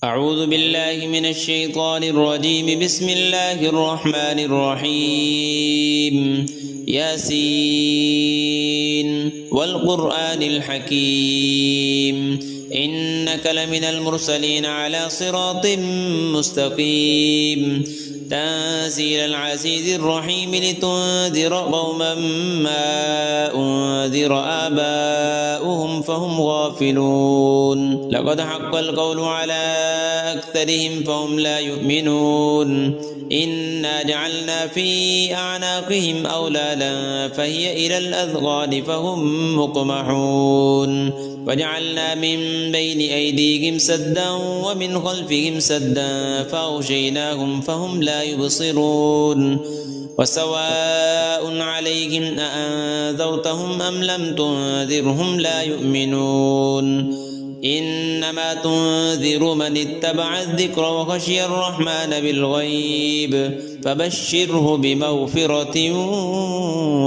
أعوذ بالله من الشيطان الرجيم. بسم الله الرحمن الرحيم. ياسين والقرآن الحكيم إنك لمن المرسلين على صراط مستقيم تنزيل العزيز الرحيم لتنذر قوما ما أنذر آباؤهم فهم غافلون. لقد حق القول على أكثرهم فهم لا يؤمنون. إنا جعلنا في أعناقهم أغلالا فهي إلى الأذقان فهم مقمحون وجعلنا من بين أيديهم سدا ومن خلفهم سدا فأغشيناهم فهم لا يبصرون. وسواء عليهم أأنذرتهم أم لم تنذرهم لا يؤمنون. إنما تنذر من اتبع الذكر وخشي الرحمن بالغيب فبشره بمغفرة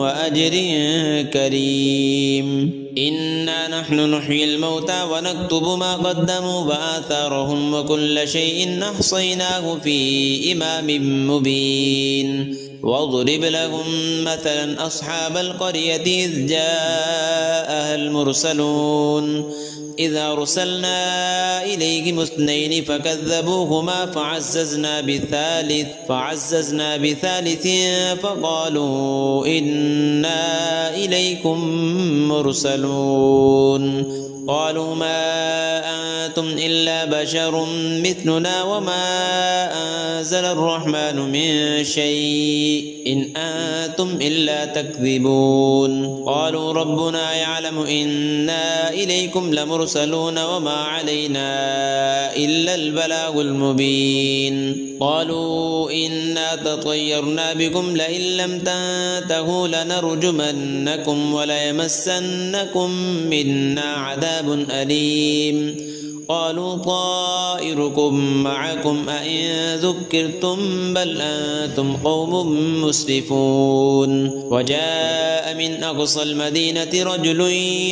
وأجر كريم. إنا نحن نحيي الموتى ونكتب ما قدموا وآثارهم وكل شيء أحصيناه في إمام مبين. واضرب لهم مثلا أصحاب القرية إذ جاءها المرسلون إذ أرسلنا إليهم اثنين فكذبوهما فعززنا بثالث فقالوا إنا إليكم مرسلون. قالوا ما أنتم إلا بشر مثلنا وما أنزل الرحمن من شيء إن أنتم إلا تكذبون. قالوا ربنا يعلم إنا إليكم لمرسلون وما علينا إلا البلاغ المبين. قالوا إنا تطيرنا بكم لئن لم تنتهوا لنرجمنكم وليمسنكم منا عذاب أليم. قالوا طائركم معكم أئن ذكرتم بل أنتم قوم مسرفون. وجاء من أقصى المدينة رجل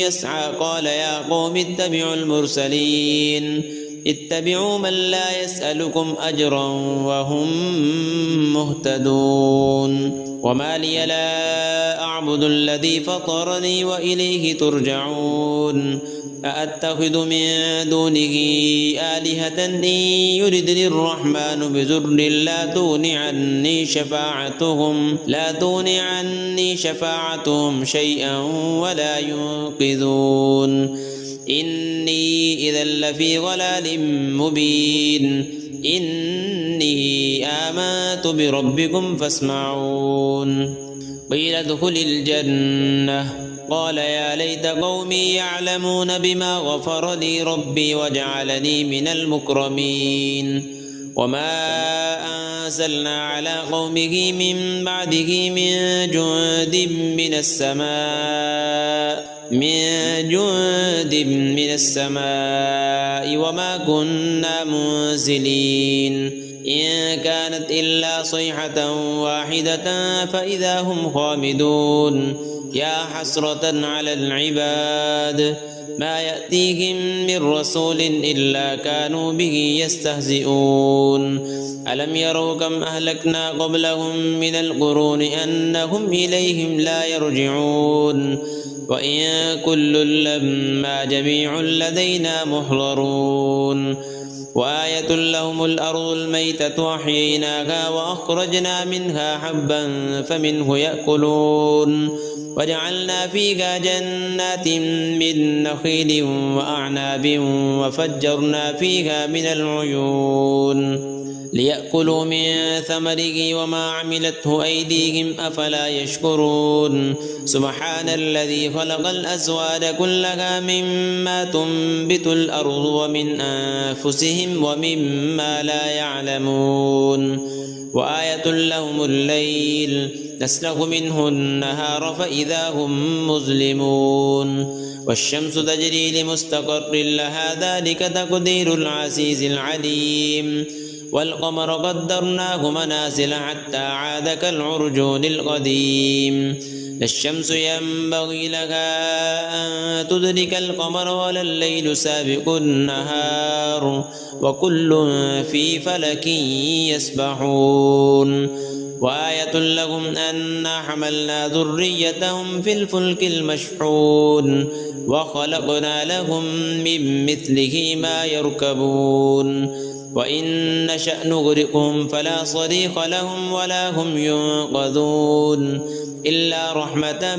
يسعى قال يا قوم اتبعوا المرسلين اتبعوا من لا يسألكم أجرا وهم مهتدون. وما لي لا أعبد الذي فطرني وإليه ترجعون. أأتخذ من دونه آلهة إن يردني الرحمن بضر لا تغن عني شفاعتهم شيئا ولا ينقذون. إني إذا لفي ضلال مبين. إني آمنت بربكم فاسمعون. قيل ادخل الجنة قال يا ليت قومي يعلمون بما غفر لي ربي وجعلني من المكرمين. وما أنزلنا على قومه من بعده من جند من السماء وما كنا منزلين. إن كانت إلا صيحة واحدة فإذا هم خامدون. يا حسرة على العباد ما يأتيهم من رسول إلا كانوا به يستهزئون. ألم يروا كم أهلكنا قبلهم من القرون أنهم إليهم لا يرجعون. وإن كل لما جميع لدينا محضرون. وآية لهم الأرض الميتة أحييناها وأخرجنا منها حبا فمنه يأكلون. وجعلنا فيها جنات من نخيل وأعناب وفجرنا فيها من العيون ليأكلوا من ثمره وما عملته أيديهم أفلا يشكرون. سبحان الذي خلق الأزواج كلها مما تنبت الأرض ومن أنفسهم ومما لا يعلمون. وآية لهم الليل نسلخ منه النهار فإذا هم مظلمون. والشمس تجري لمستقر لها ذلك تقدير العزيز العليم. والقمر قدرناه منازل حتى عاد كالعرجون القديم. لا الشمس ينبغي لها أن تدرك القمر ولا الليل سابق النهار وكل في فلك يسبحون وآية لهم أنا حملنا ذريتهم في الفلك المشحون وخلقنا لهم من مثله ما يركبون وإن نشأ نغرقهم فلا صريخ لهم ولا هم ينقذون إلا رحمة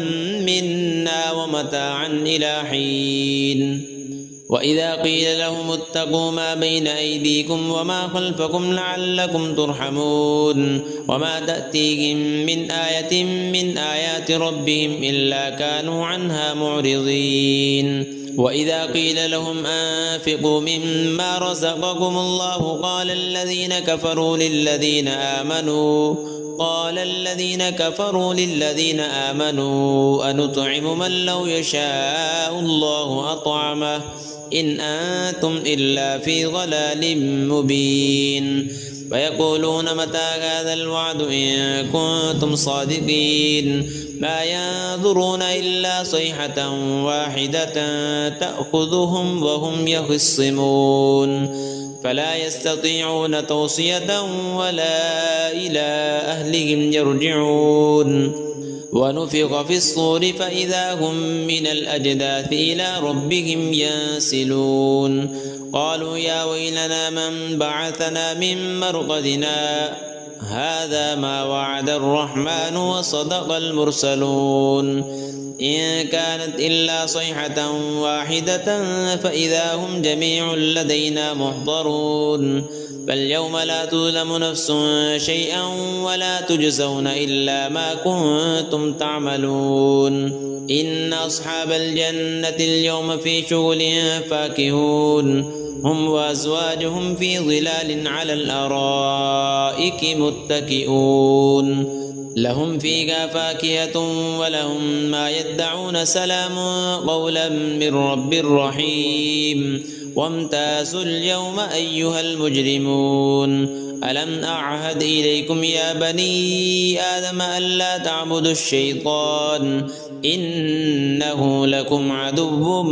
منا ومتاعا إلى حين وإذا قيل لهم اتقوا ما بين أيديكم وما خلفكم لعلكم ترحمون وما تأتيهم من آية من آيات ربهم إلا كانوا عنها معرضين وإذا قيل لهم أنفقوا مما رزقكم الله قال الذين كفروا للذين آمنوا أنطعم من لو يشاء الله أطعمه إن أنتم إلا في ضلال مبين ويقولون متى هذا الوعد إن كنتم صادقين ما ينظرون إلا صيحة واحدة تأخذهم وهم يخصمون فلا يستطيعون توصية ولا إلى أهلهم يرجعون ونفخ في الصور فإذا هم من الأجداث إلى ربهم ينسلون قالوا يا ويلنا من بعثنا من مرقدنا هذا ما وعد الرحمن وصدق المرسلون إن كانت إلا صيحة واحدة فإذا هم جميع لدينا محضرون فاليوم لا تظلم نفس شيئا ولا تجزون إلا ما كنتم تعملون إن أصحاب الجنة اليوم في شغل فاكهون هم وأزواجهم في ظلال على الأرائك متكئون لهم فيها فاكهة ولهم ما يدعون سلام قولا من رب رحيم وامتازوا اليوم أيها المجرمون ألم أعهد إليكم يا بني آدم ألا تعبدوا الشيطان إنه لكم عدو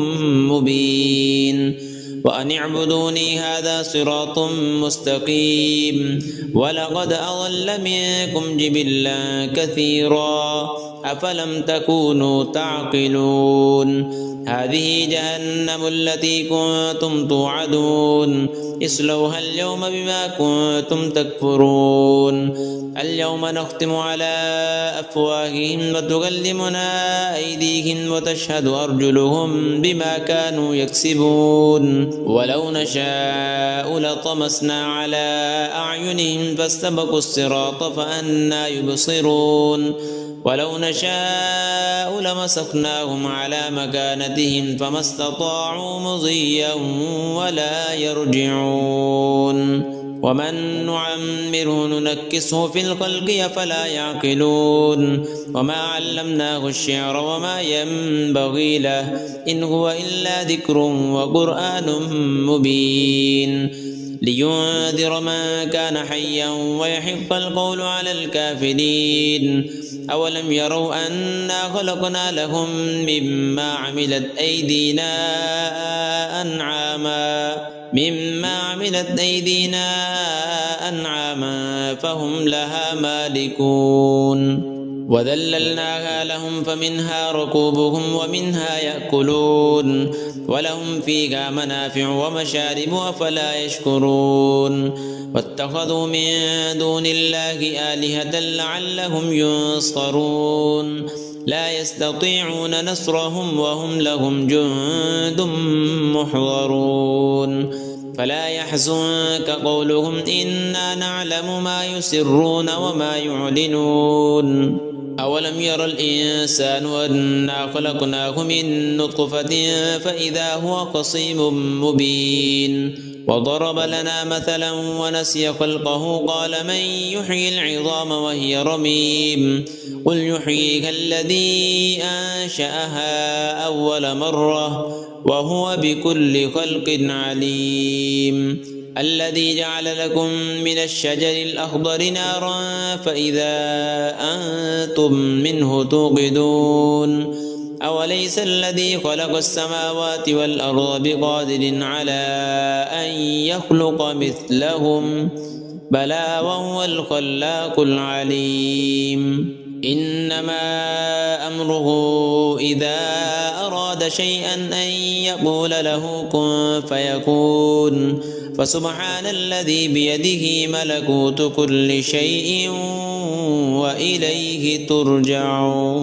مبين وأن اعبدوني هذا صراط مستقيم ولقد أضل منكم جبلا كثيرا أفلم تكونوا تعقلون هذه جهنم التي كنتم توعدون اصلوها اليوم بما كنتم تكفرون اليوم نختم على أفواههم وتكلمنا أيديهم وتشهد أرجلهم بما كانوا يكسبون ولو نشاء لطمسنا على أعينهم فاستبقوا الصراط فأنى يبصرون ولو نشاء لمسخناهم على مكانتهم فما استطاعوا مضيا ولا يرجعون ومن نعمره ننكسه في الخلق أفلا يعقلون وما علمناه الشعر وما ينبغي له إن هو إلا ذكر وقرآن مبين لينذر من كان حيا ويحق القول على الكافرين أولم يروا أنا خلقنا لهم مما عملت أيدينا أنعاما فهم لها مالكون وذللناها لهم فمنها ركوبهم ومنها يأكلون ولهم فيها منافع ومشارب أفلا يشكرون واتخذوا من دون الله آلهة لعلهم ينصرون لا يستطيعون نصرهم وهم لهم جند محضرون فلا يحزنك قولهم إنا نعلم ما يسرون وما يعلنون أولم ير الإنسان أنا خلقناه من نطفة فإذا هو خصيم مبين وضرب لنا مثلا ونسي خلقه قال من يحيي العظام وهي رميم قل يحييها الذي أنشأها أول مرة وهو بكل خلق عليم الذي جعل لكم من الشجر الأخضر نارا فإذا أنتم منه توقدون أوليس الذي خلق السماوات والأرض بقادر على أن يخلق مثلهم بلى وهو الخلاق العليم إنما أمره إذا أراد شيئا أن يقول له كن فيكون فسبحان الذي بيده ملكوت كل شيء وإليه ترجعون.